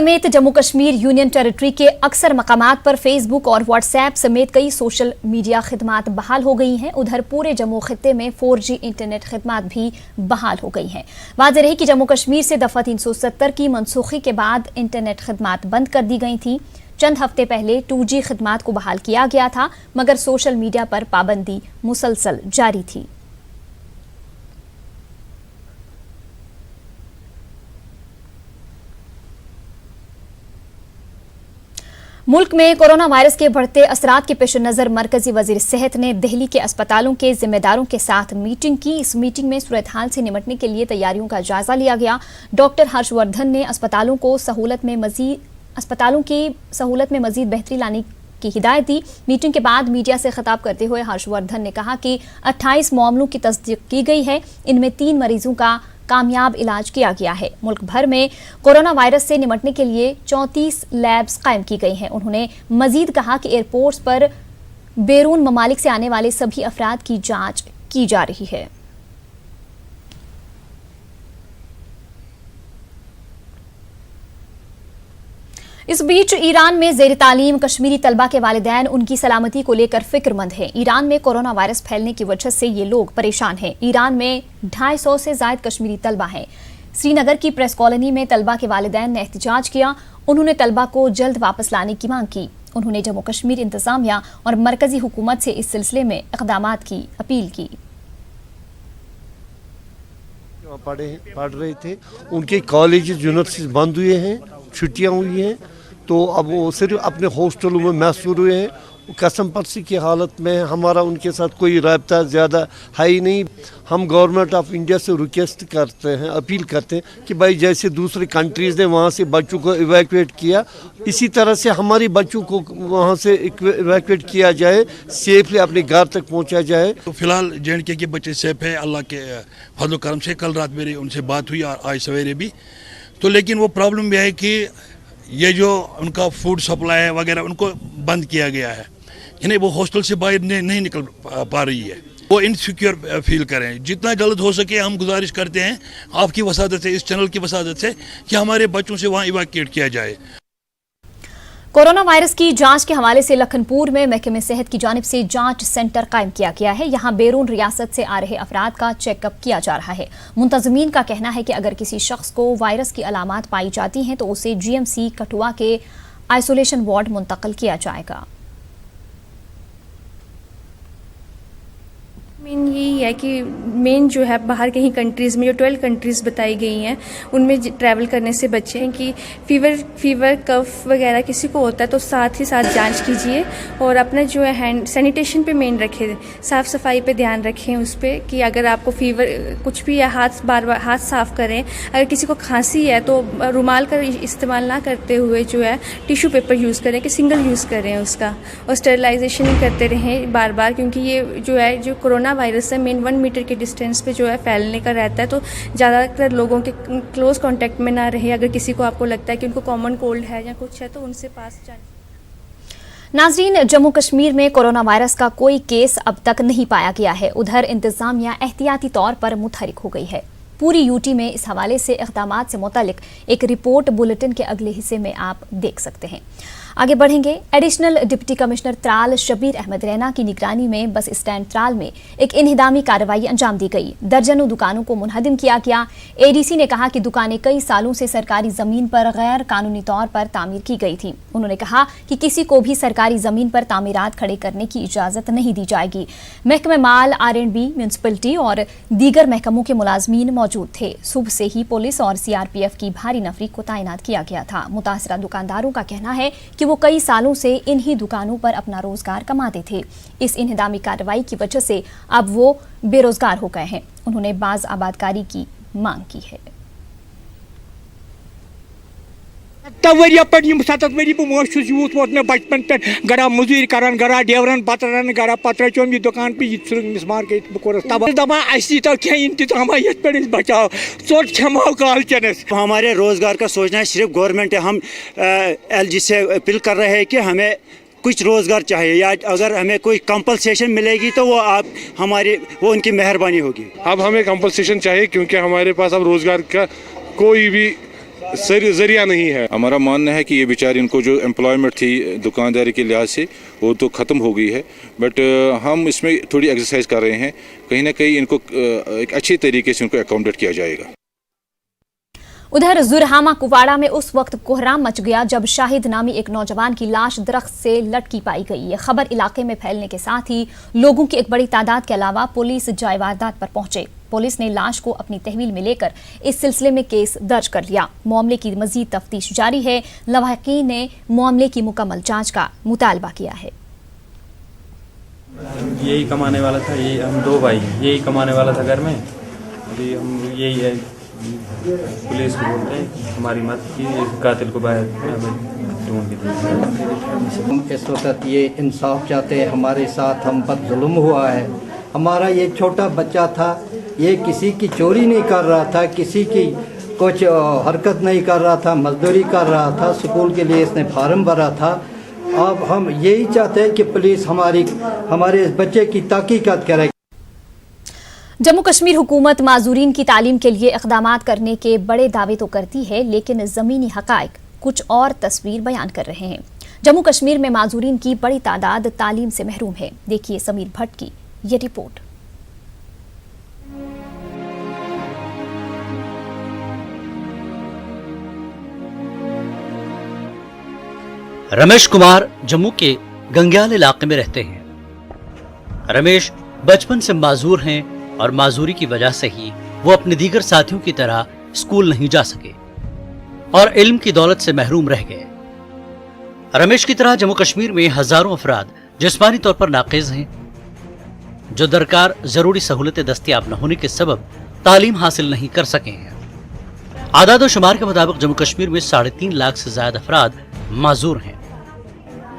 समेत Jammu Kashmir union territory के अक्सर मकामात पर फेसबुक और व्हाट्सएप समेत कई सोशल मीडिया खिदमात बहाल हो गई हैं। उधर पूरे जम्मू खित्ते में 4G इंटरनेट खिदमात भी बहाल हो गई हैं। वाज़ेह रही कि जम्मू कश्मीर से दफा 370 की मनसूखी के बाद इंटरनेट खिदमात बंद कर दी गई थी। चंद हफ्ते पहले 2G खिदमात को बहाल किया गया था, मगर सोशल मीडिया पर पाबंदी मुसलसल जारी थी। मुल्क में कोरोना वायरस के बढ़ते असरात के पेश नज़र मरकजी वजीर सेहत ने दिल्ली के अस्पतालों के जिम्मेदारों के साथ मीटिंग की। इस मीटिंग में सूरत हाल से निपटने के लिए तैयारियों का जायजा लिया गया। डॉक्टर हर्षवर्धन ने अस्पतालों की सहूलत में मजीद बेहतरी लाने की हिदायत दी। मीटिंग के बाद मीडिया से खिताब करते हुए हर्षवर्धन ने कहा कि 28 मामलों की तस्दीक की गई है। इनमें 3 मरीजों का कामयाब इलाज किया गया है। मुल्क भर में कोरोना वायरस से निपटने के लिए 34 लैब्स कायम की गई हैं। उन्होंने मजीद कहा कि एयरपोर्ट्स पर बैरून ममालिक से आने वाले सभी अफराद की जांच की जा रही है। इस बीच ईरान में ज़ेर तालीम कश्मीरी तलबा के वालिदैन उनकी सलामती को लेकर फिक्रमंद हैं। ईरान में कोरोना वायरस फैलने की वजह से ये लोग परेशान हैं। ईरान में 250 से ज्यादा कश्मीरी तलबा हैं। श्रीनगर की प्रेस कॉलोनी में तलबा के वालिदैन ने एहतजाज किया। उन्होंने तलबा को जल्द वापस लाने की मांग की। उन्होंने जम्मू कश्मीर इंतजामिया और मरकजी हुकूमत से इस सिलसिले में इक़दामात की अपील की। पढ़ रहे थे, उनके कॉलेज यूनिवर्सिटीज बंद हुए हैं, छुट्टियां हुई हैं, तो अब वो सिर्फ अपने हॉस्टलों में महसूर हुए हैं। कसम परसी की हालत में हमारा उनके साथ कोई राब्ता ज़्यादा है ही नहीं। हम गवर्नमेंट ऑफ इंडिया से रिक्वेस्ट करते हैं, अपील करते हैं कि भाई जैसे दूसरे कंट्रीज़ ने वहाँ से बच्चों को इवैक्यूएट किया, इसी तरह से हमारे बच्चों को वहाँ से इवैक्यूएट किया जाए, सेफली अपने घर तक पहुँचा जाए। तो फिलहाल J&K के बच्चे सेफ है अल्लाह के फजल करम से। कल रात मेरी उनसे बात हुई और आज सवेरे भी। तो लेकिन वो प्रॉब्लम यह है कि ये जो उनका फूड सप्लाई वगैरह उनको बंद किया गया है, यानी वो हॉस्टल से बाहर नहीं निकल पा रही है। वो इनसिक्योर फील करें। जितना जल्द हो सके हम गुजारिश करते हैं आपकी वसादत से, इस चैनल की वसादत से, कि हमारे बच्चों से वहाँ इवैक्यूएट किया जाए। कोरोना वायरस की जांच के हवाले से लखनपुर में महकमे सेहत की जानिब से जांच सेंटर कायम किया गया है। यहाँ बैरून रियासत से आ रहे अफराद का चेकअप किया जा रहा है। मुंतजमीन का कहना है कि अगर किसी शख्स को वायरस की अलामात पाई जाती हैं तो उसे GMC कठुआ के आइसोलेशन वार्ड मुंतकिल किया जाएगा। मेन यही है कि मेन जो है बाहर कहीं कंट्रीज़ में जो 12 कंट्रीज़ बताई गई हैं उनमें ट्रैवल करने से बचें। कि फीवर कफ वगैरह किसी को होता है तो साथ ही साथ जांच कीजिए और अपना जो है हैंड सैनिटेशन पे मेन रखें, साफ़ सफाई पे ध्यान रखें उस पर कि अगर आपको फीवर कुछ भी है बार बार हाथ साफ़ करें। अगर किसी को खांसी है तो रुमाल का इस्तेमाल ना करते हुए जो है टिश्यू पेपर यूज़ करें, कि सिंगल यूज़ करें उसका, और स्टेरिलाइजेशन करते रहें बार बार, क्योंकि ये जो है जो कोरोना वायरस है मेन 1 मीटर के डिस्टेंस पे जो है फैलने का रहता है। तो ज़्यादातर लोगों के क्लोज कांटेक्ट में ना रहे। अगर किसी को आपको लगता है कि उनको कॉमन कोल्ड है या कुछ है तो उनसे पास जाए। नाजरीन, जम्मू कश्मीर में कोरोना वायरस का कोई केस अब तक नहीं पाया गया है। उधर इंतजामिया एहतियाती तौर पर मुतहरिक हो गई है। पूरी यूटी में इस हवाले से इक़दामात से मुतालिक एक रिपोर्ट बुलेटिन के अगले हिस्से में आप देख सकते हैं। आगे बढ़ेंगे। Additional deputy commissioner Tral Shabir Ahmad Raina की निगरानी में बस स्टैंड त्राल में एक इन्हिदामी कार्रवाई अंजाम दी गई। दर्जनों दुकानों को मुनहदिम किया गया। ADC ने कहा कि दुकानें कई सालों से सरकारी जमीन पर गैर कानूनी तौर पर तामीर की गई थी। उन्होंने कहा कि किसी को भी सरकारी जमीन पर तामीरात खड़े करने की इजाजत नहीं दी जाएगी। महकमे माल, R&B, म्यूनसिपलिटी और दीगर महकमों के मुलाजमीन मौजूद थे। सुबह से ही पुलिस और CRPF की भारी नफरी को तैनात किया गया था। मुतासरा दुकानदारों का कहना है कि वो कई सालों से इन्हीं दुकानों पर अपना रोजगार कमाते थे। इस इन्हिदामी कार्रवाई की वजह से अब वो बेरोजगार हो गए हैं। उन्होंने बाज आबादकारी की मांग की है। 7 वरिया पे 7 वरी बह मोश यूथ वोत मे बचपन पे गरा मजूर करान, गरा डेवरन पत रन, गरा पत रचोम यह दुकान पे मिसमार कर बह दपान तो क्या इंतजाम ये पे बचाओ चोट क्षमाओ काल चनस। हमारे रोजगार का सोचना है सिर्फ गवर्नमेंट है। हम LG से अपील कर रहे हैं कि हमें कुछ रोज़गार चाहिए, या अगर हमें कोई कंपलसेशन मिलेगी तो वो उनकी मेहरबानी होगी। अब हमें कंपलसेशन चाहिए क्योंकि हमारे पास अब रोज़गार का कोई भी जरिया नहीं है। हमारा मानना है कि ये बेचारे इनको जो एम्प्लॉयमेंट थी दुकानदारी के लिहाज से वो तो ख़त्म हो गई है, बट हम इसमें थोड़ी एक्सरसाइज कर रहे हैं, कहीं ना कहीं इनको एक अच्छे तरीके से उनको अकोमोडेट किया जाएगा। उधर जुरहामा कुपवाड़ा में उस वक्त कोहराम मच गया जब शाहिद नामी एक नौजवान की लाश दरख्त से लटकी पाई गई। ये खबर इलाके में फैलने के साथ ही लोगों की एक बड़ी तादाद के अलावा पुलिस जाए वारदात पर पहुंचे। पुलिस ने लाश को अपनी तहवील में लेकर इस सिलसिले में केस दर्ज कर लिया। मामले की मजीद तफ्तीश जारी है। लवाहकीन ने मामले की मुकम्मल जांच का मुतालबा किया है। यही कमाने वाला था, ये हम दो भाई यही कमाने वाला था घर में। अभी हम यही है पुलिस को बोलते हैं कि हमारी मदद की, कातिल को बाहर हमें ढूंढ दीजिए। हम इस वक्त ये इंसाफ चाहते हैं, हमारे साथ हम पर जुल्म हुआ है। हमारा ये छोटा बच्चा था, ये किसी की चोरी नहीं कर रहा था, किसी की कुछ हरकत नहीं कर रहा था, मजदूरी कर रहा था, स्कूल के लिए इसने फार्म भरा था। अब हम यही चाहते हैं कि पुलिस हमारे इस बच्चे की तहकीकात करे। जम्मू कश्मीर हुकूमत माजूरीन की तालीम के लिए इक़दामात करने के बड़े दावे तो करती है, लेकिन ज़मीनी हक़ाइक़ कुछ और तस्वीर बयान कर रहे हैं। जम्मू कश्मीर में माजूरीन की बड़ी तादाद तालीम से महरूम है। देखिए समीर भट्ट की ये रिपोर्ट। रमेश कुमार जम्मू के गंग्याल इलाके में रहते हैं। रमेश बचपन से माजूर हैं और माजूरी की वजह से ही वो अपने दीगर साथियों की तरह स्कूल नहीं जा सके और इल्म की दौलत से महरूम रह गए। रमेश की तरह जम्मू कश्मीर में हजारों अफराद जिस्मानी तौर पर नाक़िज़ हैं, जो दरकार जरूरी सहूलतें दस्तयाब न होने के सबब तालीम हासिल नहीं कर सके हैं। आदाद व शुमार के मुताबिक जम्मू कश्मीर में 3.5 लाख से ज्यादा अफराद माजूर हैं,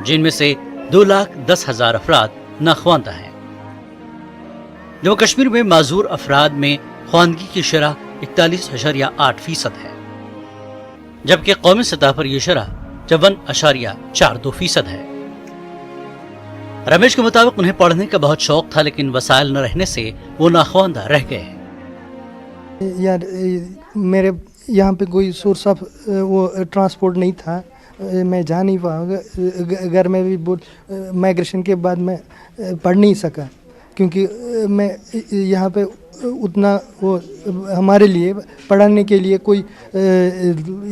जिनमें से 2,10,000 अफराद नाख्वानदा हैं। जम्मू कश्मीर में माजूर अफराद में ख्वानगी की शरह 41.8% है, जबकि कौमी सतह पर यह शरह 54.42% है। रमेश के मुताबिक उन्हें पढ़ने का बहुत शौक था, लेकिन वसाइल न रहने से वो नाख्वानदा रह गए। यार मेरे यहाँ पे कोई सोर्स ऑफ वो ट्रांसपोर्ट नहीं था, मैं जा नहीं पाऊँगा। घर में भी माइग्रेशन के बाद मैं पढ़ नहीं सका, क्योंकि मैं यहाँ पे उतना वो हमारे लिए पढ़ाने के लिए कोई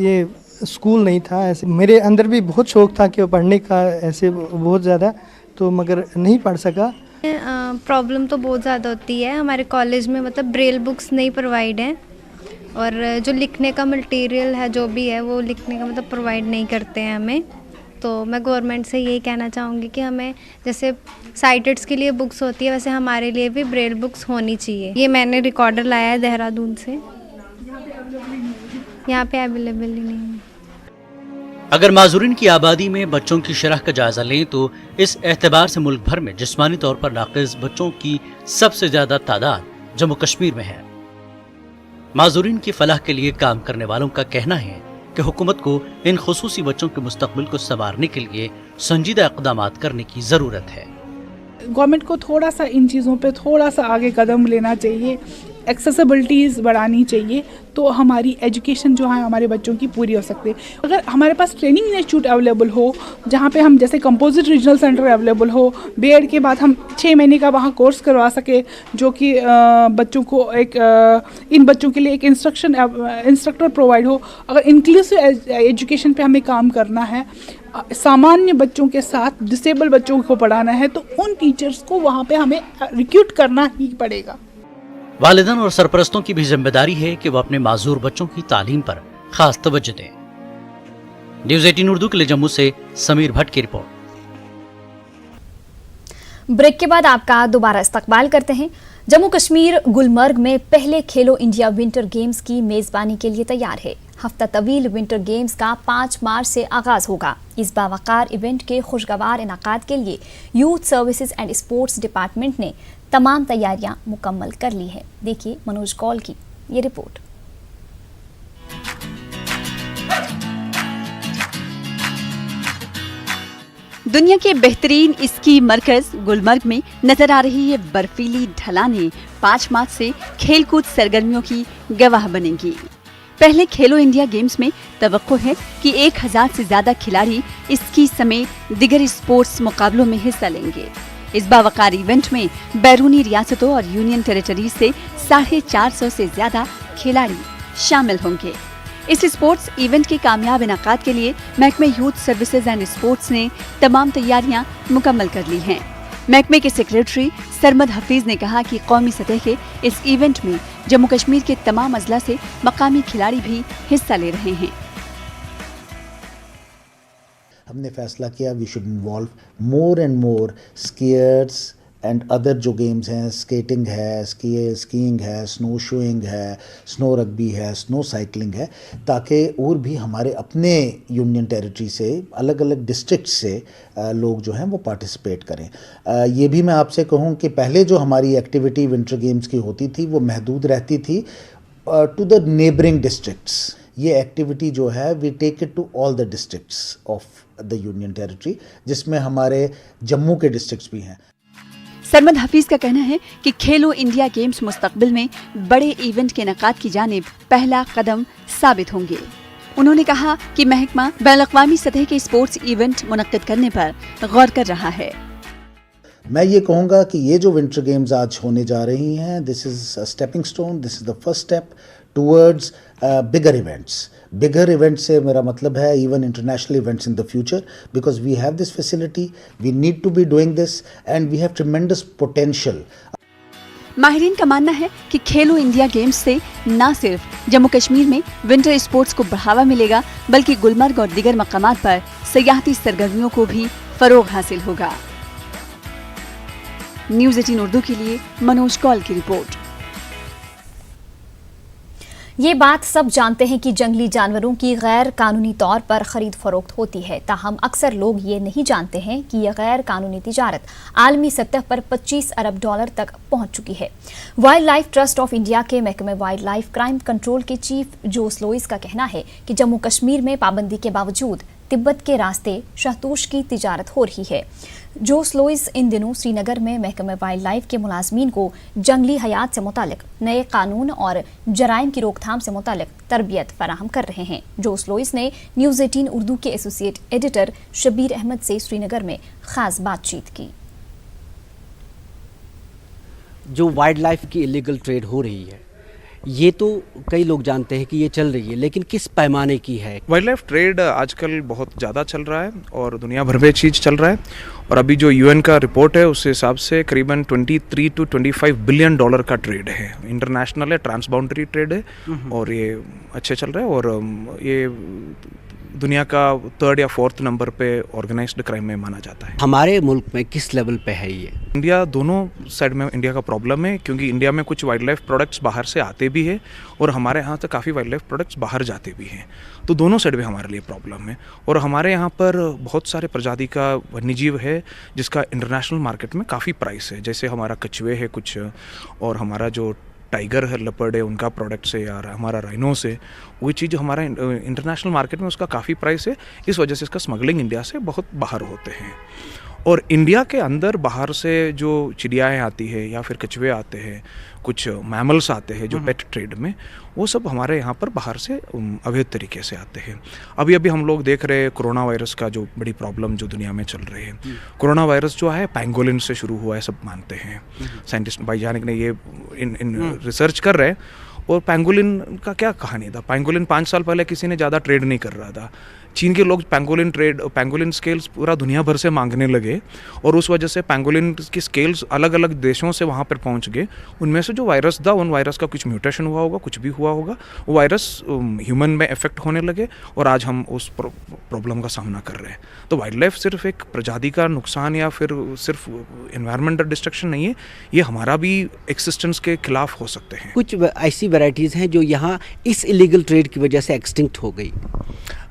ये स्कूल नहीं था। ऐसे मेरे अंदर भी बहुत शौक था कि पढ़ने का, ऐसे बहुत ज़्यादा, तो मगर नहीं पढ़ सका। प्रॉब्लम तो बहुत ज़्यादा होती है हमारे कॉलेज में, मतलब ब्रेल बुक्स नहीं प्रोवाइड हैं और जो लिखने का मटेरियल है जो भी है वो लिखने का मतलब प्रोवाइड नहीं करते हैं हमें। तो मैं गवर्नमेंट से यही कहना चाहूँगी कि हमें जैसे साइटेड्स के लिए बुक्स होती है वैसे हमारे लिए भी ब्रेल बुक्स होनी चाहिए। ये मैंने रिकॉर्डर लाया है देहरादून से, यहाँ पे अवेलेबल ही नहीं है। अगर माजूरीन की आबादी में बच्चों की शरह का जायजा लें तो इस एतबार से मुल्क भर में जिस्मानी तौर पर नाक़िज़ बच्चों की सबसे ज्यादा तादाद जम्मू कश्मीर में है। माजूरीन की फलाह के लिए काम करने वालों का कहना है कि हुकूमत को इन खुसूसी बच्चों के मुस्तकबिल को संवारने के लिए संजीदा इक़दामात करने की ज़रूरत है। गवर्नमेंट को थोड़ा सा इन चीज़ों पे थोड़ा सा आगे कदम लेना चाहिए, एक्सेसिबिलिटीज़ बढ़ानी चाहिए, तो हमारी एजुकेशन जो है हमारे बच्चों की पूरी हो सकती है। अगर हमारे पास ट्रेनिंग इंस्टीट्यूट अवेलेबल हो, जहाँ पे हम जैसे कंपोजिट रीजनल सेंटर अवेलेबल हो, बीएड के बाद हम 6 महीने का वहाँ कोर्स करवा सके, जो कि बच्चों को इन बच्चों के लिए एक इंस्ट्रक्टर प्रोवाइड हो। अगर इंक्लूसिव एजुकेशन पे हमें काम करना है, सामान्य बच्चों के साथ डिसेबल बच्चों को पढ़ाना है, तो उन टीचर्स को वहाँ पे हमें रिक्रूट करना ही पड़ेगा। वालिदैन और सरपरस्तों की भी जिम्मेदारी है कि वो अपने माजूर बच्चों की तालीम पर खास तवज्जो दें। न्यूज़ 18 उर्दू के लिए जम्मू से समीर भट्ट की रिपोर्ट। ब्रेक के बाद आपका दोबारा इस्तकबाल करते हैं। जम्मू कश्मीर गुलमर्ग में पहले खेलो इंडिया विंटर गेम्स की मेजबानी के लिए तैयार है। हफ्ता तवील विंटर गेम्स का 5 मार्च से आगाज होगा। इस बावकार इवेंट के खुशगवार इनाकाद के लिए youth services and sports department ने तमाम तैयारियां मुकम्मल कर ली है। देखिए मनोज कौल की ये रिपोर्ट। दुनिया के बेहतरीन स्की मरकज गुलमर्ग में नजर आ रही है बर्फीली ढलानें 5 मार्च से खेलकूद सरगर्मियों की गवाह बनेंगी। पहले खेलो इंडिया गेम्स में तवक्को है कि 1000 से ज्यादा खिलाड़ी स्की समेत दिगर स्पोर्ट्स मुकाबलों में हिस्सा लेंगे। इस बावकार इवेंट में बैरूनी रियासतों और यूनियन टेरिटरी से 450 से ज्यादा खिलाड़ी शामिल होंगे। इस स्पोर्ट्स इवेंट के कामयाब इनाकाद के लिए महकमे यूथ सर्विसेज एंड स्पोर्ट्स ने तमाम तैयारियां मुकम्मल कर ली हैं। महकमे के सेक्रेटरी सरमद हफीज ने कहा कि कौमी सतह के इस इवेंट में जम्मू कश्मीर के तमाम अजला से मकामी खिलाड़ी भी हिस्सा ले रहे हैं। हमने फैसला किया we should involve more and more skiers and other जो गेम्स हैं, स्केटिंग है, स्कीइंग है, स्नो शोइंग है, स्नो रग्बी है, स्नो साइकिलिंग है, ताकि और भी हमारे अपने यूनियन टेरिटरी से अलग अलग डिस्ट्रिक्ट से लोग जो हैं वो पार्टिसिपेट करें। ये भी मैं आपसे कहूँ कि पहले जो हमारी एक्टिविटी विंटर गेम्स की होती थी वो महदूद रहती थी टू द नेबरिंग डिस्ट्रिक्ट्स। ये एक्टिविटी जो है we take it to all the districts of the union territory, जिसमें हमारे जम्मू के डिस्ट्रिक्ट्स भी हैं। सरमद हफीज का कहना है कि खेलो इंडिया गेम्स मुस्तकबिल में बड़े इवेंट के इनेकाद की जानिब पहला कदम साबित होंगे। उन्होंने कहा कि महकमा बैनुल-अक़वामी सतह के स्पोर्ट्स इवेंट मुनक्किद करने पर गौर कर रहा है। मैं ये कहूँगा कि ये जो विंटर गेम्स आज होने जा रही हैं, this is a stepping stone, this is the first step towards bigger events. Bigger event से मेरा मतलब है even international events in the future, because we have this facility, we need to be doing this and we have tremendous potential. माहिरीन का मानना है कि खेलो India games से न सिर्फ जम्मू कश्मीर में विंटर स्पोर्ट्स को बढ़ावा मिलेगा, बल्कि गुलमर्ग और दीगर मकामात पर सयाहती सरगर्मियों को भी फरोग हासिल होगा। न्यूज़ 18 उर्दू के लिए मनोज कौल की रिपोर्ट। ये बात सब जानते हैं कि जंगली जानवरों की गैर कानूनी तौर पर खरीद फरोख्त होती है, ताहम अक्सर लोग ये नहीं जानते हैं कि यह गैर कानूनी तिजारत आलमी सतह पर 25 अरब डॉलर तक पहुंच चुकी है। Wild life trust of India के महकमे वाइल्ड लाइफ क्राइम कंट्रोल के चीफ जोस लोइस का कहना है कि जम्मू कश्मीर में पाबंदी के बावजूद तिब्बत के रास्ते शहतूश की तिजारत हो रही है। जोस लोइस इन दिनों श्रीनगर में महकमे वाइल्ड लाइफ के मुलाजमीन को जंगली हयात से मुतालिक नए कानून और जराइम की रोकथाम से मुतालिक तरबियत फराहम कर रहे हैं। जोस लोइस ने न्यूज़ 18 उर्दू के एसोसिएट एडिटर शबीर अहमद से श्रीनगर में खास बातचीत की। जो वाइल्ड लाइफ की इलीगल ट्रेड हो रही है, ये तो कई लोग जानते हैं कि ये चल रही है, लेकिन किस पैमाने की है? वाइल्ड लाइफ ट्रेड आजकल बहुत ज़्यादा चल रहा है और दुनिया भर में चीज़ चल रहा है, और अभी जो यूएन का रिपोर्ट है उस हिसाब से करीबन 23 to 25 बिलियन डॉलर का ट्रेड है। इंटरनेशनल है, ट्रांस बाउंड्री ट्रेड है और ये अच्छे चल रहा है, और ये दुनिया का 3rd या 4th नंबर पे ऑर्गेनाइज्ड क्राइम में माना जाता है। हमारे मुल्क में किस लेवल पे है ये? इंडिया दोनों साइड में इंडिया का प्रॉब्लम है, क्योंकि इंडिया में कुछ वाइल्ड लाइफ प्रोडक्ट्स बाहर से आते भी है और हमारे यहाँ से काफ़ी वाइल्ड लाइफ प्रोडक्ट्स बाहर जाते भी हैं, तो दोनों साइड में हमारे लिए प्रॉब्लम है। और हमारे यहाँ पर बहुत सारे प्रजाति का वन्यजीव है जिसका इंटरनेशनल मार्केट में काफ़ी प्राइस है, जैसे हमारा कछुए है कुछ, और हमारा जो टाइगर है, लेपर्ड है, उनका प्रोडक्ट से, या हमारा राइनो से, वही चीज़ हमारा इंटरनेशनल मार्केट में उसका काफ़ी प्राइस है। इस वजह से इसका स्मगलिंग इंडिया से बहुत बाहर होते हैं। और इंडिया के अंदर बाहर से जो चिड़ियाएँ आती है या फिर कछुए आते हैं, कुछ मैमल्स आते हैं जो पेट ट्रेड में, वो सब हमारे यहाँ पर बाहर से अवैध तरीके से आते हैं। अभी अभी हम लोग देख रहे हैं कोरोना वायरस का जो बड़ी प्रॉब्लम जो दुनिया में चल रही है। कोरोना वायरस जो है पैंगोलिन से शुरू हुआ है, सब मानते हैं। साइंटिस्ट वैज्ञानिक ने ये इन रिसर्च कर रहे हैं। और पैंगोलिन का क्या कहानी था? पैंगोलिन 5 साल पहले किसी ने ज़्यादा ट्रेड नहीं कर रहा था। चीन के लोग पैंगोलिन स्केल्स पूरा दुनिया भर से मांगने लगे, और उस वजह से पैंगोलिन की स्केल्स अलग अलग देशों से वहाँ पर पहुँच गए। उनमें से जो वायरस था, उन वायरस का कुछ म्यूटेशन हुआ होगा, कुछ भी हुआ होगा, वो वायरस ह्यूमन में इफेक्ट होने लगे, और आज हम उस प्रॉब्लम का सामना कर रहे हैं। तो वाइल्ड लाइफ सिर्फ एक प्रजाति का नुकसान या फिर सिर्फ एनवायरमेंटल डिस्ट्रक्शन नहीं है, ये हमारा भी एक्सिस्टेंस के खिलाफ हो सकते हैं। कुछ ऐसी वैरायटीज़ हैं जो यहाँ इस इलीगल ट्रेड की वजह से एक्सटिंक्ट हो गई।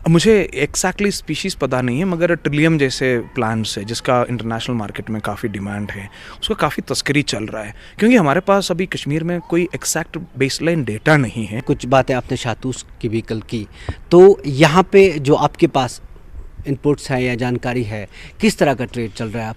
मुझे एक्जैक्टली स्पीशीज़ पता नहीं है, मगर ट्रिलियम जैसे प्लांट्स है जिसका इंटरनेशनल मार्केट में काफ़ी डिमांड है, उसका काफ़ी तस्करी चल रहा है, क्योंकि हमारे पास अभी कश्मीर में कोई एक्जैक्ट बेसलाइन डेटा नहीं है। कुछ बातें आपने शहतूश की भी कल की, तो यहाँ पे जो आपके पास इनपुट्स हैं या जानकारी है, किस तरह का ट्रेड चल रहा है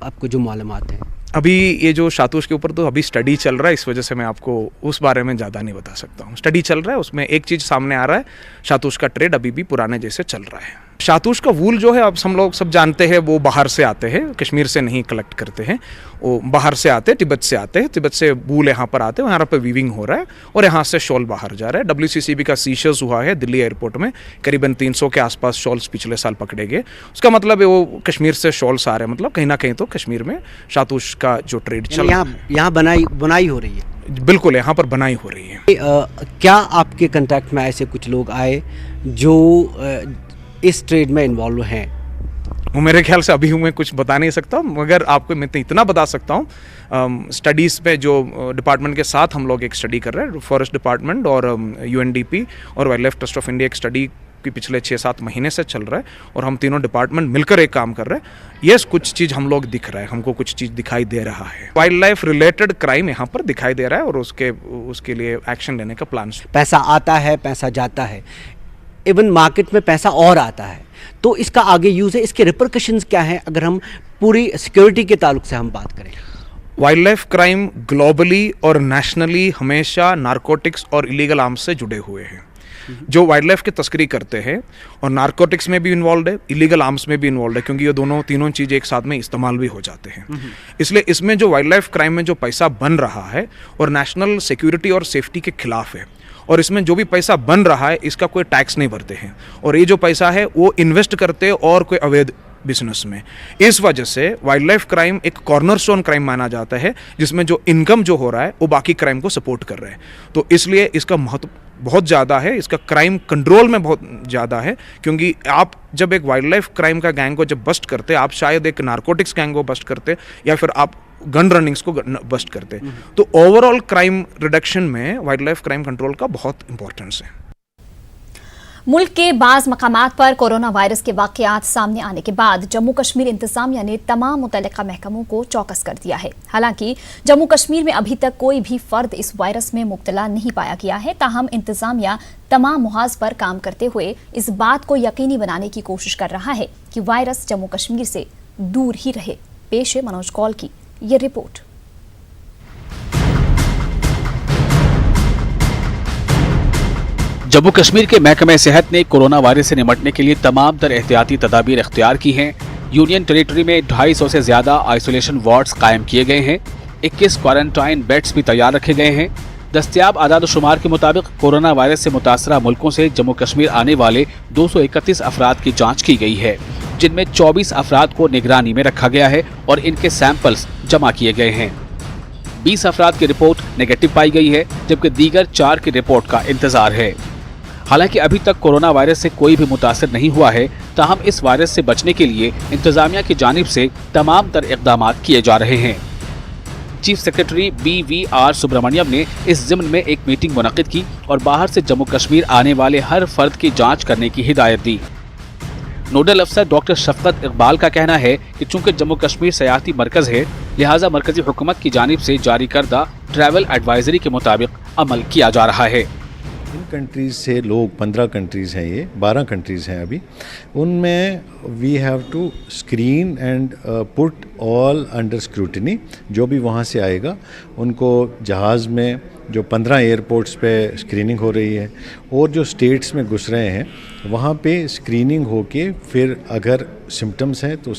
आपको जो मालूमात है? अभी ये जो शातूश के ऊपर तो अभी स्टडी चल रहा है, इस वजह से मैं आपको उस बारे में ज़्यादा नहीं बता सकता हूँ। स्टडी चल रहा है, उसमें एक चीज़ सामने आ रहा है, शातूश का ट्रेड अभी भी पुराने जैसे चल रहा है। शातूश का वूल जो है, अब हम लोग सब जानते हैं, वो बाहर से आते हैं, कश्मीर से नहीं कलेक्ट करते हैं, वो बाहर से आते हैं, तिब्बत से आते हैं, तिब्बत से वूल यहाँ पर आते हैं, यहाँ पर वीविंग हो रहा है और यहाँ से शॉल बाहर जा रहा है। WCCB का सीशर्स हुआ है दिल्ली एयरपोर्ट में, करीबन 300 के आसपास शॉल्स पिछले साल पकड़े गए। उसका मतलब है वो कश्मीर से शॉल्स आ रहे हैं, मतलब कहीं ना कहीं तो कश्मीर में शातूश का जो ट्रेड चल रहा है, यहाँ बनाई हो रही है। बिल्कुल, यहाँ पर बनाई हो रही है। क्या आपके कांटेक्ट में ऐसे कुछ लोग आए जो इस ट्रेड में इन्वॉल्व हैं? वो मेरे ख्याल से अभी मैं कुछ बता नहीं सकता, मगर आपको मैं इतना बता सकता हूँ, स्टडीज़ पे जो डिपार्टमेंट के साथ हम लोग एक स्टडी कर रहे हैं, फॉरेस्ट डिपार्टमेंट और UNDP और wild life trust of India, एक स्टडी की पिछले 6-7 महीने से चल रहा है और हम तीनों डिपार्टमेंट मिलकर एक काम कर रहे हैं। यस, कुछ चीज़ हम लोग दिख रहा है, हमको कुछ चीज़ दिखाई दे रहा है, वाइल्ड लाइफ रिलेटेड क्राइम यहाँ पर दिखाई दे रहा है और उसके लिए एक्शन लेने का प्लान। पैसा आता है, पैसा जाता है, इवन मार्केट में पैसा और आता है, तो इसका आगे यूज़ है, इसके रिपरकशंस क्या हैं अगर हम पूरी सिक्योरिटी के ताल्लुक से हम बात करें? वाइल्ड लाइफ क्राइम ग्लोबली और नेशनली हमेशा नारकोटिक्स और इलीगल आर्म्स से जुड़े हुए हैं। जो वाइल्ड लाइफ की तस्करी करते हैं और नारकोटिक्स में भी इन्वॉल्व है, इलीगल आर्म्स में भी इन्वॉल्व है, क्योंकि ये तीनों चीज़ें एक साथ में इस्तेमाल भी हो जाते हैं। इसलिए इसमें जो वाइल्ड लाइफ क्राइम में जो पैसा बन रहा है और नेशनल सिक्योरिटी और सेफ्टी के खिलाफ है, और इसमें जो भी पैसा बन रहा है इसका कोई टैक्स नहीं भरते हैं, और ये जो पैसा है वो इन्वेस्ट करते हैं और कोई अवैध बिजनेस में। इस वजह से वाइल्ड लाइफ क्राइम एक कॉर्नरस्टोन क्राइम माना जाता है, जिसमें जो इनकम जो हो रहा है वो बाकी क्राइम को सपोर्ट कर रहा है। तो इसलिए इसका महत्व बहुत ज़्यादा है, इसका क्राइम कंट्रोल में बहुत ज़्यादा है, क्योंकि आप जब एक वाइल्ड लाइफ क्राइम का गैंग को जब बस्ट करते, आप शायद एक नारकोटिक्स गैंग को बस्ट करते या फिर आप गन रनिंग्स को बस्ट करते, तो ओवरऑल क्राइम रिडक्शन में वाइल्ड लाइफ क्राइम कंट्रोल का बहुत इंपॉर्टेंस है। मुल्क के बाज़ मकामात पर कोरोना वायरस के वाक़यात सामने आने के बाद जम्मू कश्मीर इंतजामिया ने तमाम मुतल्लिका महकमों को चौकस कर दिया है। हालांकि जम्मू कश्मीर में अभी तक कोई भी फर्द इस वायरस में मुब्तला नहीं पाया गया है, ताहम इंतजामिया तमाम मुहाज पर काम करते हुए इस बात को यकीनी बनाने की कोशिश कर रहा है कि वायरस जम्मू कश्मीर से दूर ही रहे। पेश है मनोज कौल की ये रिपोर्ट। जम्मू कश्मीर के महकमे सेहत ने कोरोना वायरस से निपटने के लिए तमाम तर एहतियाती तदाबीर इख्तियार की हैं। यूनियन टेरिटरी में 250 से ज्यादा आइसोलेशन वार्ड्स कायम किए गए हैं। 21 क्वारंटाइन बेड्स भी तैयार रखे गए हैं। दस्तयाब आदाद शुमार के मुताबिक कोरोना वायरस से मुतासरा मुल्कों से जम्मू कश्मीर आने वाले 231 अफराद की जाँच की गई है, जिनमें 24 अफराद को निगरानी में रखा गया है और इनके सैंपल्स जमा किए गए हैं। 20 अफराद की रिपोर्ट नेगेटिव पाई गई है, जबकि दीगर 4 की रिपोर्ट का इंतजार है। हालांकि अभी तक कोरोना वायरस से कोई भी मुतासर नहीं हुआ है, ताहम इस वायरस से बचने के लिए इंतजामिया की जानिब से तमाम तर इक़दाम किए जा रहे हैं। चीफ सेक्रेटरी BVR सुब्रमण्यम ने इस ज़िम्न में एक मीटिंग मुनक़िद की और बाहर से जम्मू कश्मीर आने वाले हर फर्द की जाँच करने की हिदायत दी। नोडल अफसर डॉक्टर शफकत इकबाल का कहना है कि चूँकि जम्मू कश्मीर सयाहती मरकज़ है, लिहाजा मरकज़ी हुकूमत की जानिब से जारी करदा ट्रैवल एडवाइजरी के मुताबिक अमल किया जा रहा है। इन कंट्रीज़ से लोग 15 कंट्रीज़ हैं, ये 12 कंट्रीज़ हैं अभी, उनमें we have to screen and put all under scrutiny. जो भी वहाँ से आएगा उनको जहाज़ में जो 15 एयरपोर्ट्स पे स्क्रीनिंग हो रही है, और जो स्टेट्स में घुस रहे हैं वहाँ पे स्क्रीनिंग होके फिर अगर सिम्टम्स हैं तो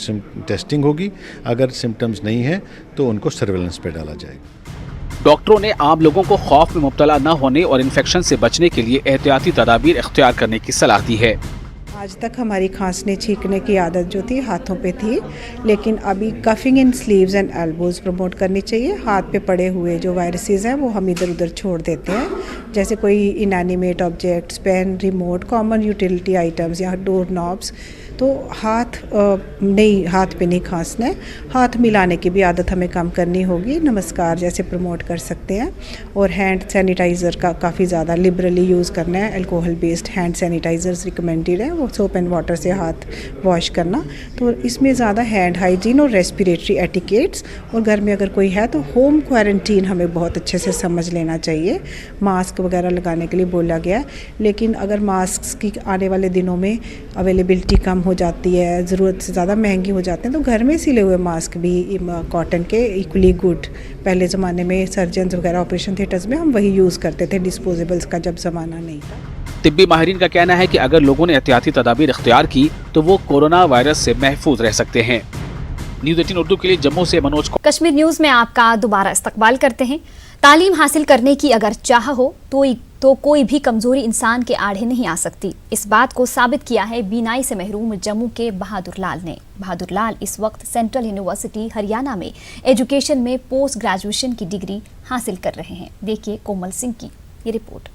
टेस्टिंग होगी, अगर सिम्टम्स नहीं है तो उनको सर्वेलेंस पे डाला जाएगा। डॉक्टरों ने आम लोगों को खौफ में मुब्तला न होने और इन्फेक्शन से बचने के लिए एहतियाती तदाबीर इख्तियार करने की सलाह दी है। आज तक हमारी खांसने छींकने की आदत जो थी हाथों पे थी, लेकिन अभी coughing in sleeves and elbows promote करनी चाहिए। हाथ पे पड़े हुए जो वायरसेस हैं वो हम इधर उधर छोड़ देते हैं, जैसे कोई inanimate objects, pen, remote, common utility items या डोर नॉब्स, तो हाथ पे नहीं खांसना है। हाथ मिलाने की भी आदत हमें कम करनी होगी, नमस्कार जैसे प्रमोट कर सकते हैं। और हैंड सैनिटाइज़र का काफ़ी ज़्यादा लिबरली यूज़ करना है, alcohol based hand sanitisers recommended है, वो सोप एंड वाटर से हाथ वॉश करना। तो इसमें ज़्यादा हैंड हाइजीन और रेस्पिरेटरी एटिकेट्स, और घर में अगर कोई है तो होम क्वारंटीन हमें बहुत अच्छे से समझ लेना चाहिए। मास्क वगैरह लगाने के लिए बोला गया है, लेकिन अगर मास्क की आने वाले दिनों में अवेलेबिलिटी कम हो जाती है, ज़रूरत से ज़्यादा महंगी हो जाते हैं, तो घर में सिले हुए मास्क भी कॉटन के इक्वली गुड। पहले ज़माने में सर्जन्स वगैरह ऑपरेशन थिएटर्स में हम वही यूज़ करते थे, डिस्पोजेबल्स का जब ज़माना नहीं था। तिब्बी माहिरीन का कहना है कि अगर लोगों ने एहतियाती तदाबीर इख्तियार की तो वो कोरोना वायरस से महफूज रह सकते हैं। न्यूज़ 18 उर्दू के लिए जम्मू से मनोज। कश्मीर न्यूज़ में आपका दोबारा इस्तकबाल करते हैं। तालीम हासिल करने की अगर चाह हो तो कोई भी कमजोरी इंसान के आड़े नहीं आ सकती। इस बात को साबित किया है बीनाई से महरूम जम्मू के बहादुर लाल ने। बहादुर लाल इस वक्त सेंट्रल यूनिवर्सिटी हरियाणा में एजुकेशन में पोस्ट ग्रेजुएशन की डिग्री हासिल कर रहे हैं। देखिए कोमल सिंह की ये रिपोर्ट।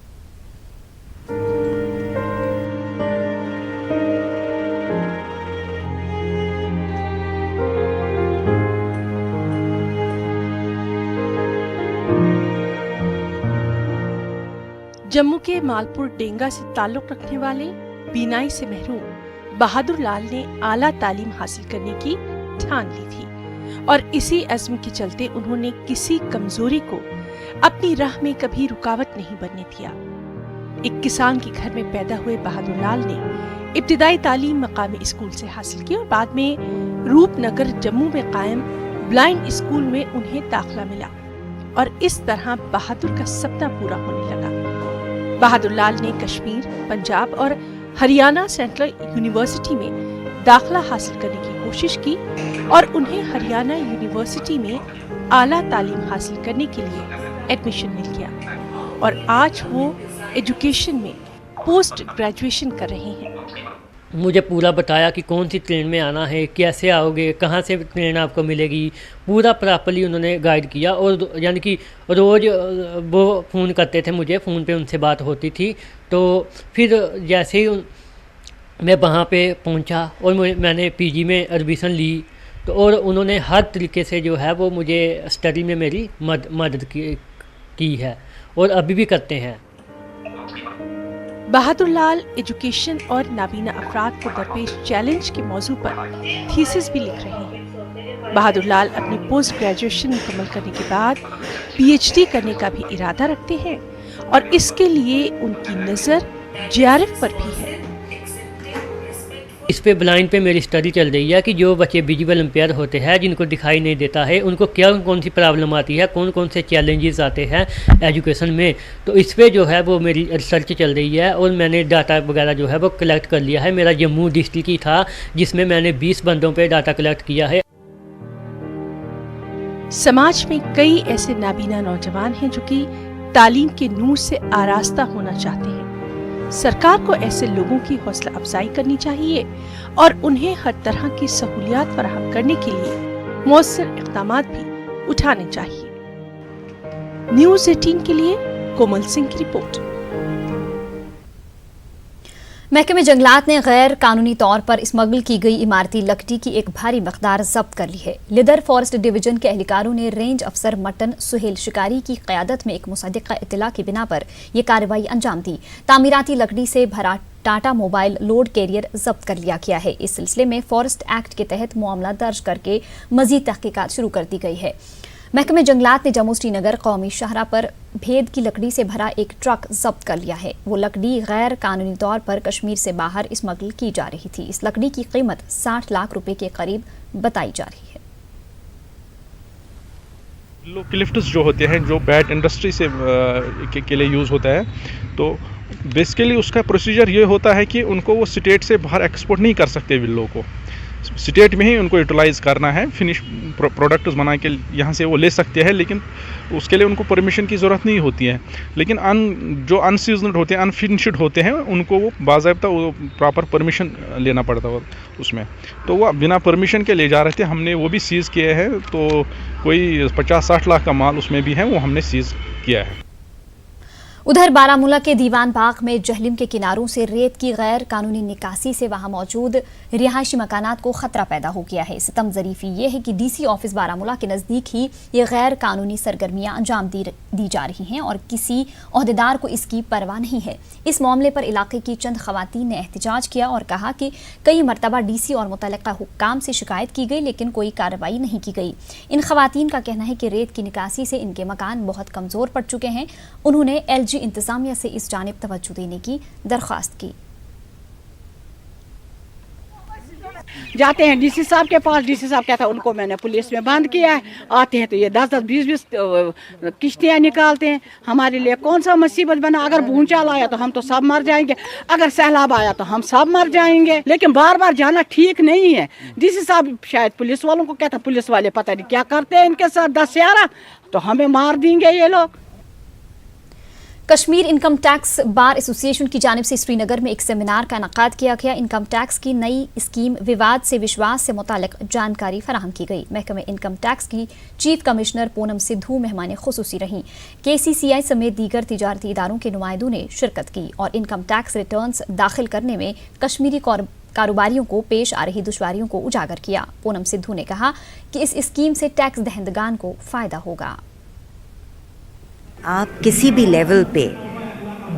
जम्मू के मालपुर डेंगा से ताल्लुक रखने वाले बीनाई से महरूम बहादुर लाल ने आला तालीम हासिल करने की ठान ली थी और इसी अज़्म के चलते उन्होंने किसी कमजोरी को अपनी राह में कभी रुकावट नहीं बनने दिया। एक किसान के घर में पैदा हुए बहादुर लाल ने इब्तिदाई तालीम मकामी स्कूल से हासिल की और बाद में रूपनगर जम्मू में कायम ब्लाइंड स्कूल में उन्हें दाखिला मिला और इस तरह बहादुर का सपना पूरा होने लगा। बहादुर लाल ने कश्मीर, पंजाब और हरियाणा सेंट्रल यूनिवर्सिटी में दाखिला हासिल करने की कोशिश की और उन्हें हरियाणा यूनिवर्सिटी में आला तालीम हासिल करने के लिए एडमिशन मिल गया और आज वो एजुकेशन में पोस्ट ग्रेजुएशन कर रहे हैं। मुझे पूरा बताया कि कौन सी ट्रेन में आना है, कैसे आओगे, कहाँ से ट्रेन आपको मिलेगी, पूरा प्रॉपर्ली उन्होंने गाइड किया। और यानी कि रोज़ वो फ़ोन करते थे मुझे, फ़ोन पे उनसे बात होती थी। तो फिर जैसे ही मैं वहाँ पे पहुँचा और मैंने पीजी में एडमिशन ली तो और उन्होंने हर तरीके से जो है वो मुझे स्टडी में मेरी मदद की है और अभी भी करते हैं। बहादुर लाल एजुकेशन और नाबीना अफराद को दरपेश चैलेंज के मौजू पर थीसिस भी लिख रहे हैं। बहादुर लाल अपनी पोस्ट ग्रेजुएशन मुकम्मल करने के बाद पीएचडी करने का भी इरादा रखते हैं और इसके लिए उनकी नज़र जेआरएफ पर भी है। इस पे ब्लाइंड पे मेरी स्टडी चल रही है कि जो बच्चे विजुअल इम्पेयर होते हैं, जिनको दिखाई नहीं देता है, उनको कौन सी प्रॉब्लम आती है, कौन से चैलेंजेस आते हैं एजुकेशन में। तो इस पे जो है वो मेरी रिसर्च चल रही है और मैंने डाटा वगैरह जो है वो कलेक्ट कर लिया है। मेरा जम्मू डिस्ट्रिक्ट ही था जिसमें मैंने 20 बंदों पे डाटा कलेक्ट किया है। समाज में कई ऐसे नाबीना नौजवान हैं जो कि तालीम के नूर से आरास्ता होना चाहते हैं। सरकार को ऐसे लोगों की हौसला अफजाई करनी चाहिए और उन्हें हर तरह की सहूलियात फराहम करने के लिए मौसर इक़दाम भी उठाने चाहिए। न्यूज़ 18 के लिए कोमल सिंह की रिपोर्ट। महकमे जंगलात ने गैर कानूनी तौर पर स्मगल की गई इमारती लकड़ी की एक भारी मकदार जब्त कर ली है। लिदर फॉरेस्ट डिवीजन के एहलकारों ने रेंज अफसर मटन सुहेल शिकारी की क़यादत में एक मुसद्दिक़ा इत्तला की बिना पर यह कार्रवाई अंजाम दी। तामीराती लकड़ी से भरा टाटा मोबाइल लोड कैरियर जब्त कर लिया गया है। इस सिलसिले में फॉरेस्ट एक्ट के तहत मामला दर्ज करके मजीद तहकीकात शुरू कर दी गई है। महकमे जंगलात ने जम्मू श्रीनगर कौमी शाहरा पर भेद की लकड़ी से भरा एक ट्रक जब्त कर लिया है। वो लकड़ी गैर कानूनी तौर पर कश्मीर से बाहर स्मगल की जा रही थी। इस लकड़ी की कीमत 60 लाख रुपए के करीब बताई जा रही है। यूकेलिप्टस जो होते हैं, जो बैट इंडस्ट्री से के लिए यूज़ होता है, तो बेसिकली उसका प्रोसीजर ये होता है कि उनको वो स्टेट से बाहर एक्सपोर्ट नहीं कर सकते। विल्लो को स्टेट में ही उनको यूटिलाइज़ करना है, फिनिश प्रोडक्ट्स बना के यहाँ से वो ले सकते हैं, लेकिन उसके लिए उनको परमिशन की ज़रूरत नहीं होती है। लेकिन जो अनसीजनड होते हैं, अनफिनिश्ड होते हैं, उनको वो बाज़ाब्ता वो प्रॉपर परमिशन लेना पड़ता है उसमें। तो वो बिना परमिशन के ले जा रहे थे, हमने वो भी सीज़ किए हैं। तो कोई 50-60 लाख का माल उसमें भी है, वो हमने सीज़ किया है। उधर बारामूला के दीवान बाग में जहलिम के किनारों से रेत की गैर कानूनी निकासी से वहां मौजूद रिहायशी मकानात को खतरा पैदा हो गया है। सितम ज़रीफ़ी ये है कि डीसी ऑफिस बारामूला के नज़दीक ही ये गैर कानूनी सरगर्मियां अंजाम दी जा रही हैं और किसी ओहदेदार को इसकी परवाह नहीं है। इस मामले पर इलाके की चंद खवातीन ने एहतजाज किया और कहा कि कई मरतबा डीसी और मुतल्लिका हुक्काम से शिकायत की गई लेकिन कोई कार्रवाई नहीं की गई। इन खवातीन का कहना है कि रेत की निकासी से इनके मकान बहुत कमज़ोर पड़ चुके हैं। उन्होंने LG इंतजामिया से इस जानिब तवज्जो देने की दरख्वास्त की। जाते हैं डीसी साहब के पास, डीसी साहब कहता है उनको मैंने पुलिस में बंद किया है। आते हैं तो ये 10-10, 20-20 किश्तियाँ निकालते हैं। हमारे लिए कौन सा मुसीबत बना? अगर भूचाल आया तो हम तो सब मर जाएंगे, अगर सैलाब आया तो हम सब मर जाएंगे। लेकिन बार बार जाना ठीक नहीं है। डीसी साहब शायद पुलिस वालों को कहता, पुलिस वाले पता नहीं क्या करते हैं इनके साथ 10-11, तो हमें मार देंगे ये लोग। Kashmir income tax bar association की जानिब से श्रीनगर में एक सेमिनार का इनेकाद किया गया। इनकम टैक्स की नई स्कीम विवाद से विश्वास से मुतालिक जानकारी फराहम की गई। महकमे इनकम टैक्स की चीफ कमिश्नर पूनम सिद्धू मेहमान खुसूसी रहीं। KCCI समेत दीगर तिजारती इदारों के नुमाइंदों ने शिरकत की और इनकम टैक्स रिटर्न्स दाखिल करने में कश्मीरी कारोबारियों को पेश आ रही दुश्वारियों को उजागर किया। पूनम सिद्धू ने कहा कि इस स्कीम से टैक्स दहंदगान को फायदा होगा। आप किसी भी लेवल पे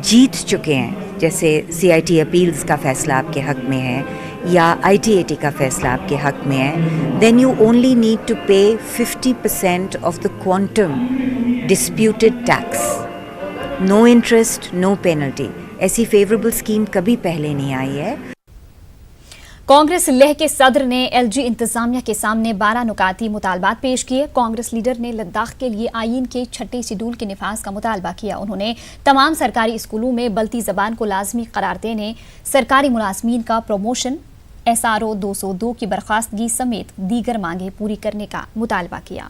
जीत चुके हैं, जैसे CIT अपील्स का फैसला आपके हक में है या ITAT का फैसला आपके हक में है, then you only need to pay 50% of the quantum disputed tax, no interest, no penalty. ऐसी फेवरेबल स्कीम कभी पहले नहीं आई है। कांग्रेस लेह के सदर ने LG इंतजामिया के सामने 12 नुकाती मुतालबात पेश किए। कांग्रेस लीडर ने लद्दाख के लिए आईन के 6ठे शेड्यूल के निफाज का मुतालबा किया। उन्होंने तमाम सरकारी स्कूलों में बल्ती जबान को लाजमी करार देने, सरकारी मुलाजमीन का प्रमोशन, SRO 202 की बर्खास्तगी समेत दीगर मांगे पूरी करने का मुतालबा किया।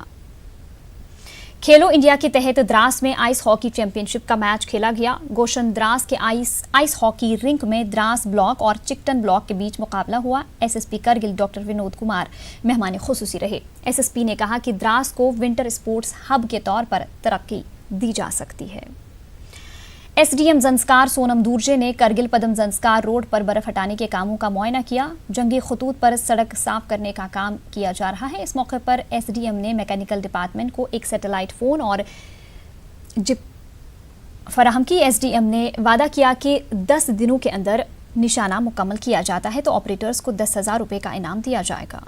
खेलो इंडिया के तहत द्रास में आइस हॉकी चैंपियनशिप का मैच खेला गया। गोशन द्रास के आइस हॉकी रिंक में द्रास ब्लॉक और चिकटन ब्लॉक के बीच मुकाबला हुआ। SSP करगिल डॉक्टर विनोद कुमार मेहमान खुसूसी रहे। SSP ने कहा कि द्रास को विंटर स्पोर्ट्स हब के तौर पर तरक्की दी जा सकती है। SDM जंस्कार सोनम दूरजे ने करगिल पदम जंस्कार रोड पर बर्फ हटाने के कामों का मुआयना किया। जंगी खतूत पर सड़क साफ करने का काम किया जा रहा है। इस मौके पर SDM ने मैकेनिकल डिपार्टमेंट को एक सैटेलाइट फोन और जिप फराहम की। SDM ने वादा किया कि 10 दिनों के अंदर निशाना मुकम्मल किया जाता है तो ऑपरेटर्स को 10,000 रुपये का इनाम दिया जाएगा।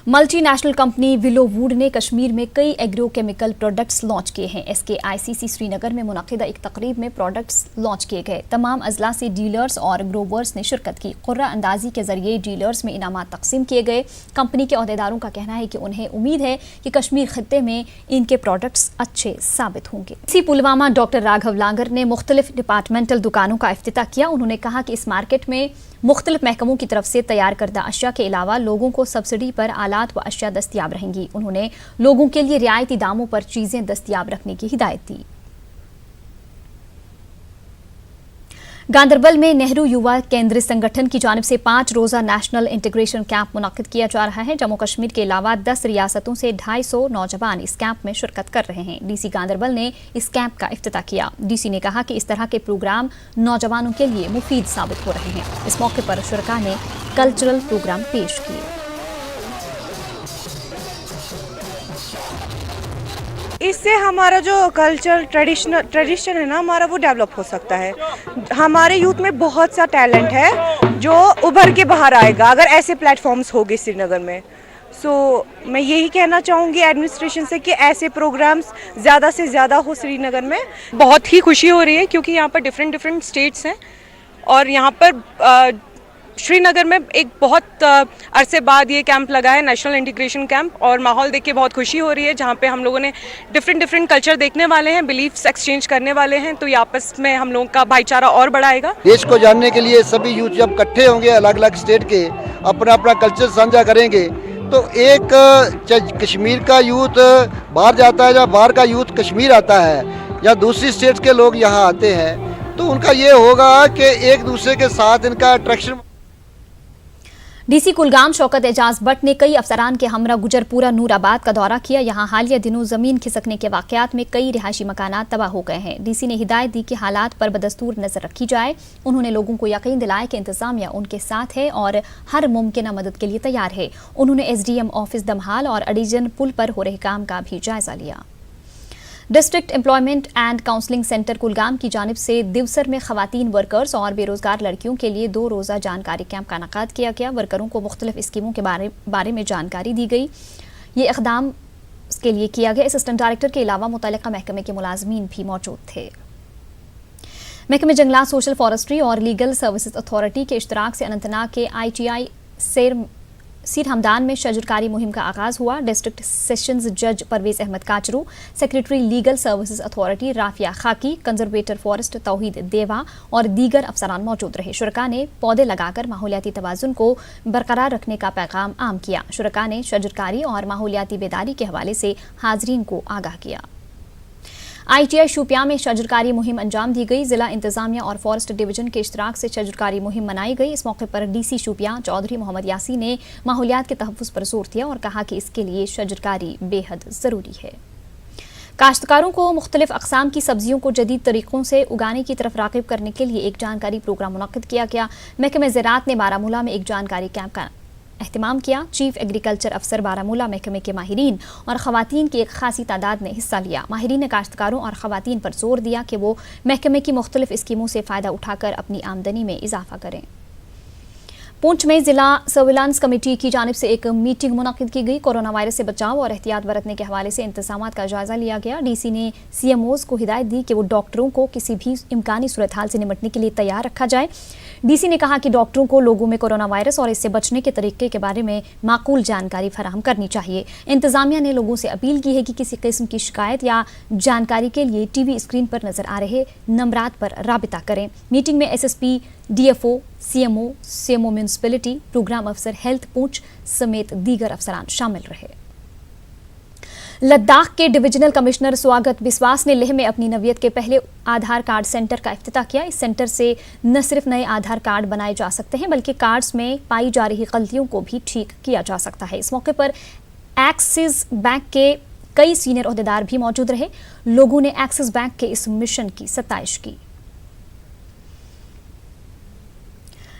मल्टीनेशनल कंपनी विलोवुड ने कश्मीर में कई एग्रोकेमिकल प्रोडक्ट्स लॉन्च किए हैं। SKICC श्रीनगर में मुनक़िदा एक तकरीब में प्रोडक्ट्स लॉन्च किए गए। तमाम अजला से डीलर्स और ग्रोवर्स ने शिरकत की। कुर्रा अंदाजी के जरिए डीलर्स में इनामात तकसीम किए गए। कंपनी के अहदेदारों का कहना है कि उन्हें उम्मीद है कि कश्मीर खित्ते में इनके प्रोडक्ट्स अच्छे साबित होंगे। इसी पुलवामा डॉक्टर राघव लांगर ने मुख्तलिफ डिपार्टमेंटल दुकानों का इफ्तिताह किया। उन्होंने कहा कि इस मार्केट में मुख्तलिफ महकमों की तरफ से तैयार करदा अशिया के अलावा लोगों को सब्सिडी पर आलात व अशिया दस्तियाब रहेंगी। उन्होंने लोगों के लिए रियायती दामों पर चीजें दस्तियाब रखने की हिदायत दी। गांदरबल में नेहरू युवा केंद्र संगठन की जानिब से 5 रोजा नेशनल इंटीग्रेशन कैंप मुनक्किद किया जा रहा है। जम्मू कश्मीर के अलावा 10 रियासतों से 250 नौजवान इस कैंप में शिरकत कर रहे हैं। DC गांदरबल ने इस कैंप का इफ्तिताह किया। DC ने कहा कि इस तरह के प्रोग्राम नौजवानों के लिए मुफीद साबित हो रहे हैं। इस मौके पर शुरका ने कल्चरल प्रोग्राम पेश किए। इससे हमारा जो कल्चर ट्रेडिशन है ना हमारा, वो डेवलप हो सकता है। हमारे यूथ में बहुत सा टैलेंट है जो उभर के बाहर आएगा अगर ऐसे प्लेटफॉर्म्स होंगे श्रीनगर में। मैं यही कहना चाहूँगी एडमिनिस्ट्रेशन से कि ऐसे प्रोग्राम्स ज़्यादा से ज़्यादा हो श्रीनगर में। बहुत ही खुशी हो रही है क्योंकि यहाँ पर डिफरेंट स्टेट्स हैं और यहाँ पर श्रीनगर में एक बहुत अरसे बाद ये कैंप लगा है, नेशनल इंटीग्रेशन कैंप, और माहौल देख के बहुत खुशी हो रही है जहाँ पे हम लोगों ने डिफरेंट कल्चर देखने वाले हैं, बिलीफ्स एक्सचेंज करने वाले हैं, तो ये आपस में हम लोगों का भाईचारा और बढ़ाएगा। देश को जानने के लिए सभी यूथ जब इकट्ठे होंगे, अलग अलग स्टेट के अपना कल्चर साझा करेंगे, तो एक कश्मीर का यूथ बाहर जाता है या बाहर का यूथ कश्मीर आता है या दूसरी स्टेट के लोग यहाँ आते हैं, तो उनका ये होगा कि एक दूसरे के साथ इनका अट्रैक्शन। डीसी कुलगाम शौकत एजाज भट्ट ने कई अफसरान के हमरा गुजरपुरा नूराबाद का दौरा किया। यहां हालिया दिनों जमीन खिसकने के वाकयात में कई रिहायशी मकानात तबाह हो गए हैं। डीसी ने हिदायत दी कि हालात पर बदस्तूर नजर रखी जाए। उन्होंने लोगों को यकीन दिलाया कि इंतजामिया उनके साथ है और हर मुमकिन मदद के लिए तैयार है। उन्होंने SDM ऑफिस दमहाल और अडीजन पुल पर हो रहे काम का भी जायजा लिया। District employment and counselling centre Kulgam की जानिब से दिवसर में खवातीन वर्कर्स और बेरोजगार लड़कियों के लिए 2 रोज़ा जानकारी कैंप का इनेकाद किया गया। वर्करों को मुख्तलिफ स्कीमों के बारे में जानकारी दी गई। ये इक़दाम के लिए किया गया। असिस्टेंट डायरेक्टर के अलावा मुतल्लिका महकमे के मुलाजमीन भी मौजूद थे। महकमे जंगलात, सोशल फॉरेस्ट्री और लीगल सर्विसेज अथॉरिटी के इश्तराक से अनंतनाग के ITI सीर हमदान में शजरकारी मुहिम का आगाज हुआ। डिस्ट्रिक्ट सेशंस जज Parvez Ahmad Kachroo, secretary legal services authority Rafia Khaki, conservator forest तौहीद देवा और दीगर अफसरान मौजूद रहे। शुरका ने पौधे लगाकर माहौलियाती तवाज़ुन को बरकरार रखने का पैगाम आम किया। शुरका ने शजरकारी और माहौलियाती बेदारी के हवाले से हाजरीन को आगाह किया। ITI शोपियां में शजरकारी मुहिम अंजाम दी गई। जिला इंतजामिया और फॉरेस्ट डिवीजन के इश्तराक से शजरकारी मुहिम मनाई गई। इस मौके पर DC शोपियां चौधरी मोहम्मद यासी ने माहौलियात के तहफ़्फ़ुज़ पर जोर दिया और कहा कि इसके लिए शजरकारी बेहद ज़रूरी है। काश्तकारों को मुख्तलिफ अक़साम की सब्जियों को जदीद तरीक़ों से उगाने की तरफ राग़िब करने के लिए एक जानकारी प्रोग्राम मुनक़्क़िद किया गया। महकमे ज़राअत ने बारामूला में एक जानकारी कैंप का एहतमाम किया। चीफ एग्रीकल्चर अफसर बारामूला महकमे के माहिरीन और ख़वातीन की एक खासी तादाद ने हिस्सा लिया। माहिरीन ने काश्तकारों और ख़वातीन पर जोर दिया कि वो महकमे की मुख्तलिफ स्कीमों से फ़ायदा उठाकर अपनी आमदनी में इजाफा करें। पूंछ में जिला सर्विलांस कमेटी की जानिब से एक मीटिंग मुनक़्क़िद की गई। कोरोना वायरस से बचाव और एहतियात बरतने के हवाले से इंतज़ामात का जायजा लिया गया। DC ने CMOs को हिदायत दी कि वो डॉक्टरों को किसी भी इम्कानी सूरत हाल से निपटने के लिए तैयार रखा जाए। DC ने कहा कि डॉक्टरों को लोगों में कोरोना वायरस और इससे बचने के तरीके के बारे में माकूल जानकारी फराहम करनी चाहिए। इंतज़ामिया ने लोगों से अपील की है कि किसी किस्म की शिकायत या जानकारी के लिए TV स्क्रीन पर नजर आ रहे नंबरात पर राबिता करें। मीटिंग में SSP, DFO, CMO municipality, programme अफसर हेल्थ पूंछ समेत दीगर अफसरान शामिल रहे। लद्दाख के डिविजनल कमिश्नर स्वागत बिस्वास ने लेह में अपनी नवियत के पहले आधार कार्ड सेंटर का इफ्तिताह किया। इस सेंटर से न सिर्फ नए आधार कार्ड बनाए जा सकते हैं बल्कि कार्ड्स में पाई जा रही गलतियों को भी ठीक किया जा सकता है। इस मौके पर एक्सिस बैंक के कई सीनियर ओहदेदार भी मौजूद रहे। लोगों ने एक्सिस बैंक के इस मिशन की सताइश की।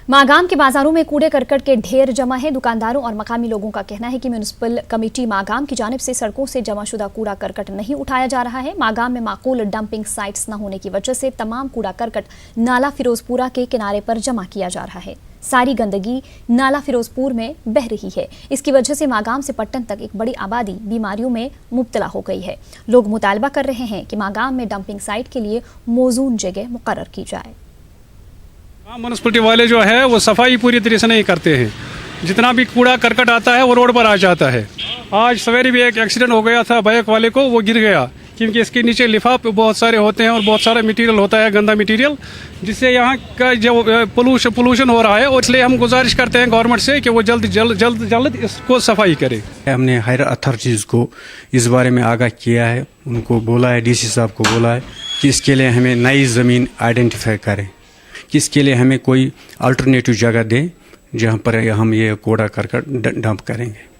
मागाम के बाजारों में कूड़े करकट के ढेर जमा है। दुकानदारों और मकामी लोगों का कहना है कि म्यूनिसिपल कमेटी मागाम की जानिब से सड़कों से जमाशुदा कूड़ा करकट नहीं उठाया जा रहा है। मागाम में माकूल डंपिंग साइट्स न होने की वजह से तमाम कूड़ा करकट नाला फिरोजपुरा के किनारे पर जमा किया जा रहा है। सारी गंदगी नाला फिरोजपुर में बह रही है। इसकी वजह से मागाम से पट्टन तक एक बड़ी आबादी बीमारियों में मुब्तला हो गई है। लोग मुतालबा कर रहे हैं कि मागाम में डंपिंग साइट के लिए मौजूद जगह मुकर्रर की जाए। म्यूनसिपलिटी वाले जो है वो सफाई पूरी तरह से नहीं करते हैं। जितना भी कूड़ा करकट आता है वो रोड पर आ जाता है। आज सवेरे भी एक एक्सीडेंट हो गया था, बाइक वाले को वो गिर गया क्योंकि इसके नीचे लिफाफ बहुत सारे होते हैं और बहुत सारा मटेरियल होता है, गंदा मटेरियल, जिससे यहाँ का जो पोल्यूशन हो रहा है। और इसलिए हम गुजारिश करते हैं गवर्नमेंट से कि वो जल्द इसको सफाई करे। हमने हायर अथॉरिटीज़ को इस बारे में आगाह किया है, उनको बोला है, DC साहब को बोला है कि इसके लिए हमें नई ज़मीन आइडेंटिफाई करें, कि इसके लिए हमें कोई अल्टरनेटिव जगह दें जहाँ पर हम ये कूड़ा करकट डंप करेंगे।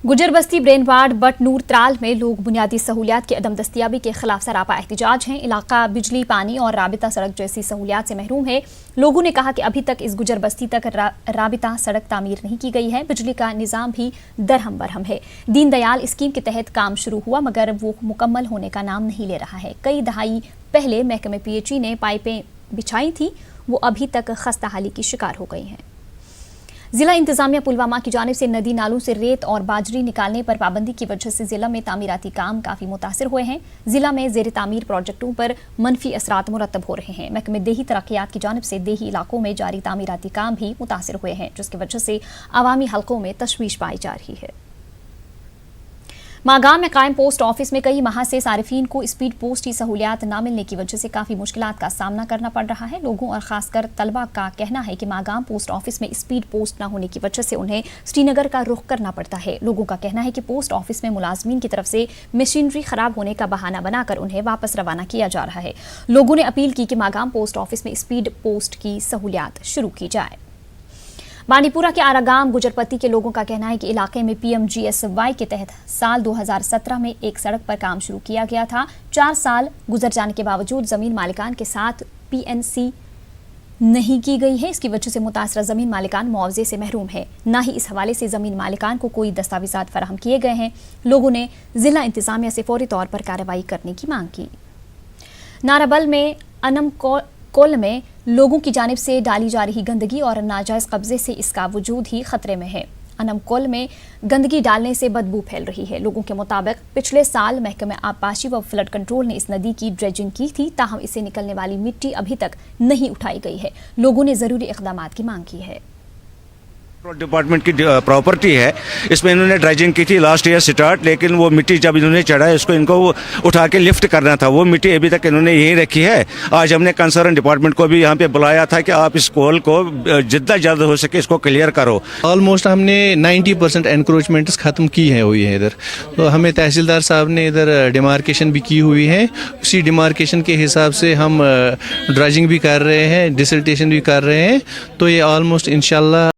गुजर बस्ती ब्रेन वार्ड बट नूर त्राल में लोग बुनियादी सहूलियात की अदम दस्तियाबी के खिलाफ सरापा एहतिजाज हैं। इलाका बिजली, पानी और राबिता सड़क जैसी सहूलियात से महरूम है। लोगों ने कहा कि अभी तक इस गुजर बस्ती तक राबिता सड़क तामीर नहीं की गई है। बिजली का निज़ाम भी दरहम बरहम है। दीन दयाल स्कीम के तहत काम शुरू हुआ मगर वो मुकम्मल होने का नाम नहीं ले रहा है। कई दहाई पहले महकमे PHE ने पाइपें बिछाई थी, वो अभी तक खस्ता हाली की शिकार हो गई हैं। जिला इंतजामिया पुलवामा की जानिब से नदी नालों से रेत और बाजरी निकालने पर पाबंदी की वजह से जिला में तामीराती काम काफी मुतासिर हुए हैं। जिला में जेर तामीर प्रोजेक्टों पर मनफी असरात मुरतब हो रहे हैं। महकमे देही तरक्यात की जानिब से देही इलाकों में जारी तामीराती काम भी मुतासिर हुए हैं, जिसकी वजह से अवामी हलकों में तशवीश पाई जा रही है। मागाम में कायम पोस्ट ऑफिस में कई माह से सारिफीन को स्पीड पोस्ट की सहूलियात न मिलने की वजह से काफ़ी मुश्किलात का सामना करना पड़ रहा है। लोगों और खासकर तलबा का कहना है कि मागाम पोस्ट ऑफिस में स्पीड पोस्ट न होने की वजह से उन्हें श्रीनगर का रुख करना पड़ता है। लोगों का कहना है कि पोस्ट ऑफिस में मुलाजमीन की तरफ से मशीनरी खराब होने का बहाना बनाकर उन्हें वापस रवाना किया जा रहा है। लोगों ने अपील की कि मागाम पोस्ट ऑफिस में स्पीड पोस्ट की सहूलियात शुरू की जाए। बांडीपुरा के आरागाम गुजरपत्ती के लोगों का कहना है कि इलाके में PMGSY के तहत साल 2017 में एक सड़क पर काम शुरू किया गया था। 4 साल गुजर जाने के बावजूद जमीन मालिकान के साथ PNC नहीं की गई है। इसकी वजह से मुतासरा जमीन मालिकान मुआवजे से महरूम है। न ही इस हवाले से जमीन मालिकान को कोई दस्तावेजात फराहम किए गए हैं। लोगों ने जिला इंतजामिया से फौरी तौर पर कार्रवाई करने की मांग की। नाराबल में अनम कोल में लोगों की जानिब से डाली जा रही गंदगी और नाजायज कब्जे से इसका वजूद ही खतरे में है। अनमकोल में गंदगी डालने से बदबू फैल रही है। लोगों के मुताबिक पिछले साल महकमे आबपाशी व फ्लड कंट्रोल ने इस नदी की ड्रेजिंग की थी, ताहम इससे निकलने वाली मिट्टी अभी तक नहीं उठाई गई है। लोगों ने जरूरी इक़दामात की मांग की है। डिपार्टमेंट की प्रॉपर्टी है, इसमें इन्होंने ड्रेजिंग की थी लास्ट ईयर स्टार्ट, लेकिन वो मिट्टी जब इन्होंने चढ़ा है इसको इनको उठा के लिफ्ट करना था। वो मिट्टी अभी तक इन्होंने यहीं रखी है। आज हमने कंसर्न डिपार्टमेंट को भी यहाँ पे बुलाया था कि आप इस कोल को जितना जल्द हो सके इसको क्लियर करो। ऑलमोस्ट हमने 90% एनक्रोचमेंट्स खत्म की है हुई है इधर। तो हमें तहसीलदार साहब ने इधर डिमार्केशन भी की हुई है। उसी डिमार्केशन के हिसाब से हम ड्रेजिंग भी कर रहे हैं, डिसल्टेशन भी कर रहे हैं। तो ये ऑलमोस्ट इंशाल्लाह